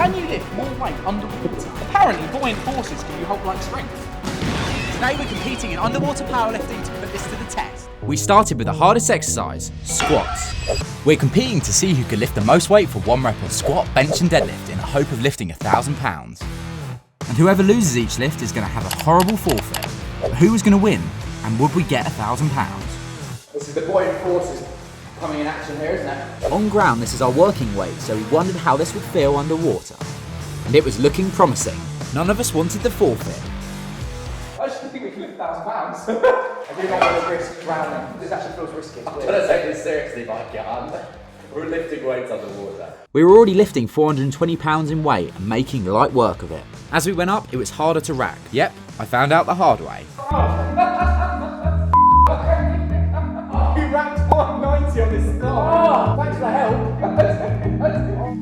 Can you lift more weight underwater? Apparently, buoyant forces give you Hulk-like strength. Today we're competing in underwater powerlifting to put this to the test. We started with the hardest exercise, squats. We're competing to see who can lift the most weight for 1 rep of squat, bench and deadlift in the hope of lifting 1,000 pounds. And whoever loses each lift is going to have a horrible forfeit. But who was going to win, and would we get 1,000 pounds? This is the buoyant forces coming in action here, isn't it? On ground, this is our working weight, so we wondered how this would feel underwater. And it was looking promising. None of us wanted the forfeit. I just think we can lift 1,000 pounds. I do not want to risk drowning. This actually feels risky. I'm going to take this seriously, but I can't. We're lifting weights underwater. We were already lifting 420 pounds in weight and making light work of it. As we went up, it was harder to rack. Yep, I found out the hard way. You racked 190 on this start. Thanks for the help.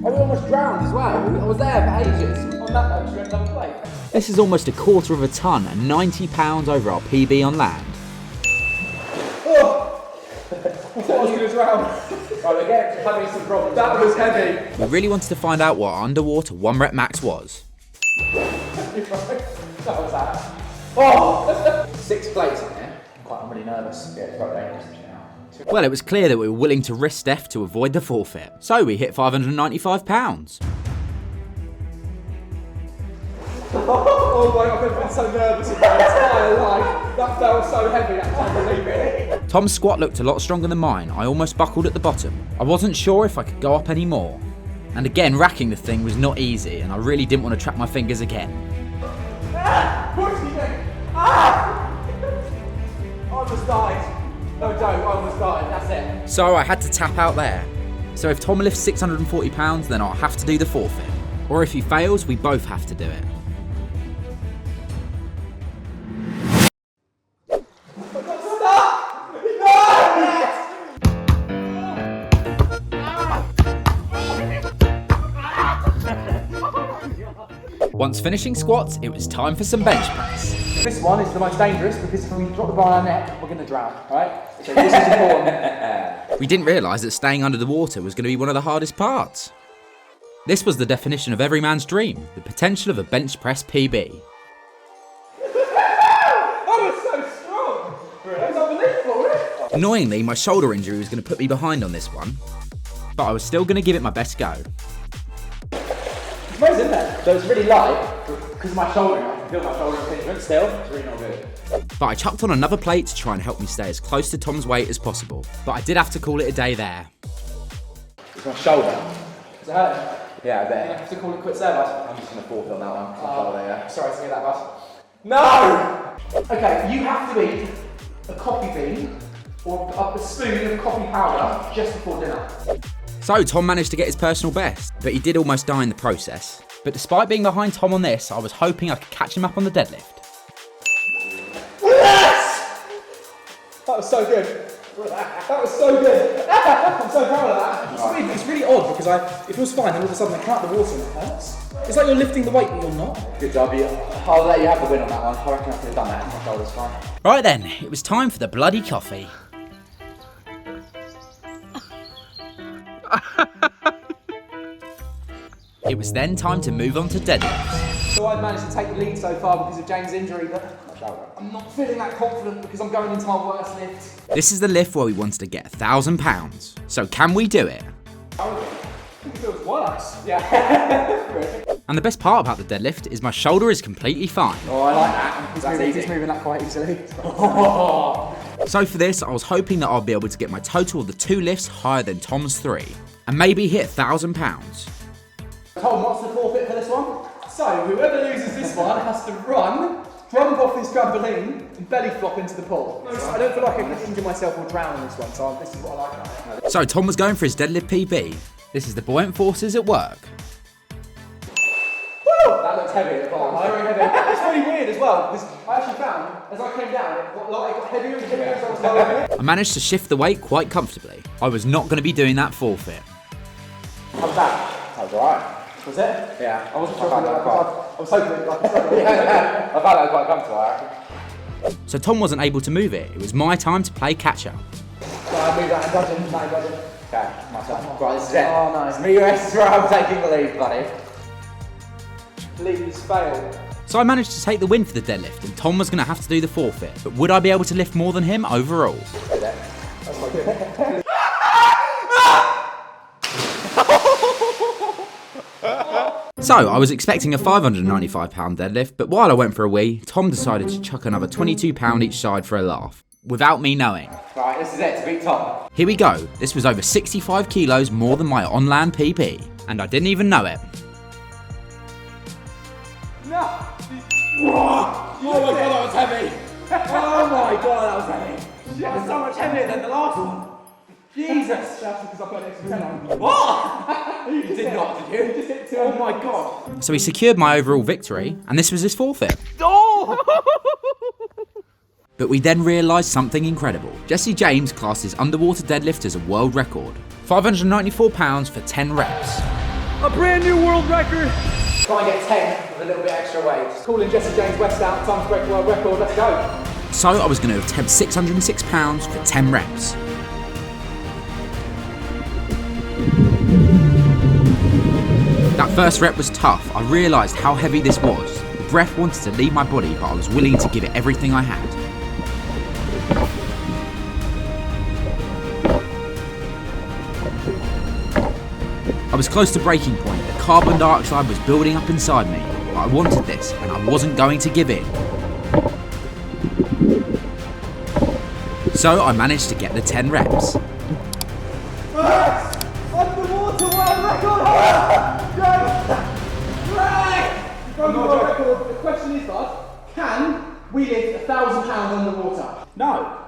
I almost drowned as well. I was there for ages. On that note, you went another plate. This is almost a quarter of a tonne and 90 pounds over our PB on land. Oh! I thought I was going to drown. Right, again, having some problems. That was heavy. We really wanted to find out what our underwater 1 rep max was. That was that. Oh! 6 plates in there. I'm really nervous. Yeah, it's quite dangerous now. Well, it was clear that we were willing to risk Steph to avoid the forfeit. So we hit 595 pounds. Oh my God, I've been so nervous in my entire life. That felt so heavy, that was unbelievable. Tom's squat looked a lot stronger than mine. I almost buckled at the bottom. I wasn't sure if I could go up any more. And again, racking the thing was not easy, and I really didn't want to trap my fingers again. Ah! Push me, mate! Ah! I almost died. No joke, I almost died, that's it. So I had to tap out there. So if Tom lifts 640 pounds, then I'll have to do the forfeit. Or if he fails, we both have to do it. Once finishing squats, it was time for some bench press. This one is the most dangerous because if we drop the bar on our neck, we're going to drown, right? So this is important. We didn't realise that staying under the water was going to be one of the hardest parts. This was the definition of every man's dream, the potential of a bench press PB. That was so strong! That was unbelievable, wasn't it? Annoyingly, my shoulder injury was going to put me behind on this one, but I was still going to give it my best go. It's amazing, isn't it? So it's really light because of my shoulder. I can feel my shoulder impingement still. It's really not good. But I chucked on another plate to try and help me stay as close to Tom's weight as possible. But I did have to call it a day there. It's my shoulder. Does it hurt? Yeah, I bet. You have to call it quits there, bud. I'm just going to forfeit on that one. Shoulder, yeah. Sorry to hear that, bud. No! Okay, you have to eat a coffee bean or a spoon of coffee powder just before dinner. So Tom managed to get his personal best, but he did almost die in the process. But despite being behind Tom on this, I was hoping I could catch him up on the deadlift. Yes! That was so good. That was so good. I'm so proud of that. It's really odd because it feels fine, and all of a sudden I come out the water and it hurts. It's like you're lifting the weight, but you're not. Good job, you. I'll let you have the win on that one. I reckon I could have done that. My shoulder's fine. Right then, it was time for the bloody coffee. It was then time to move on to deadlifts. So I've managed to take the lead so far because of James' injury, but I'm not feeling that confident because I'm going into my worst lift. This is the lift where we wanted to get 1,000 pounds. So can we do it? I think it feels worse. Yeah. And the best part about the deadlift is my shoulder is completely fine. Oh, I like that. He's moving that quite easily. So for this, I was hoping that I'll be able to get my total of the 2 lifts higher than Tom's 3. And maybe hit 1,000 pounds. Tom, what's the forfeit for this one? So, whoever loses this one has to run, jump off this trampoline, and belly flop into the pool. I don't feel like I can injure myself or drown on this one, so this is what I like about it. So Tom was going for his deadlift PB. This is the buoyant forces at work. Woo! That looks heavy at the bottom. Very heavy. It's really weird as well, because I actually found, as I came down, it got heavier and heavier as I was going. I managed to shift the weight quite comfortably. I was not going to be doing that forfeit. How's that? That was alright. Was it? Yeah. I wasn't sure. I was hoping it like a yeah. I found that quite comfortable, I reckon. So Tom wasn't able to move it. It was my time to play catch up. So I moved that and dodging, Okay, my turn. Right, this is it. Oh no. It's me, where I'm taking the lead, buddy. Please fail. So I managed to take the win for the deadlift, and Tom was going to have to do the forfeit. But would I be able to lift more than him overall? That's not good. So I was expecting a £595 deadlift, but while I went for a wee, Tom decided to chuck another £22 each side for a laugh, without me knowing. Right, this is it to beat Tom. Here we go. This was over 65 kilos more than my on-land PP, and I didn't even know it. No! Whoa! Oh my god, that was heavy! Oh my god, that was heavy! That was so much heavier than the last one! Jesus! That's because I put an extra 10 on. What? You did not, did you? You just hit 2. Oh my god! So he secured my overall victory, and this was his forfeit. Oh! But we then realised something incredible. Jesse James classed his underwater deadlift as a world record. £594 for 10 reps. A brand new world record! Try and get 10 with a little bit extra weight. Just calling Jesse James West out, time to break the world record, let's go! So I was going to attempt £606 for 10 reps. That first rep was tough. I realised how heavy this was. The breath wanted to leave my body, but I was willing to give it everything I had. I was close to breaking point. The carbon dioxide was building up inside me. But I wanted this, and I wasn't going to give in. So I managed to get the 10 reps. Underwater world record! World record. The question is, bud, can we lift £1,000 underwater? No.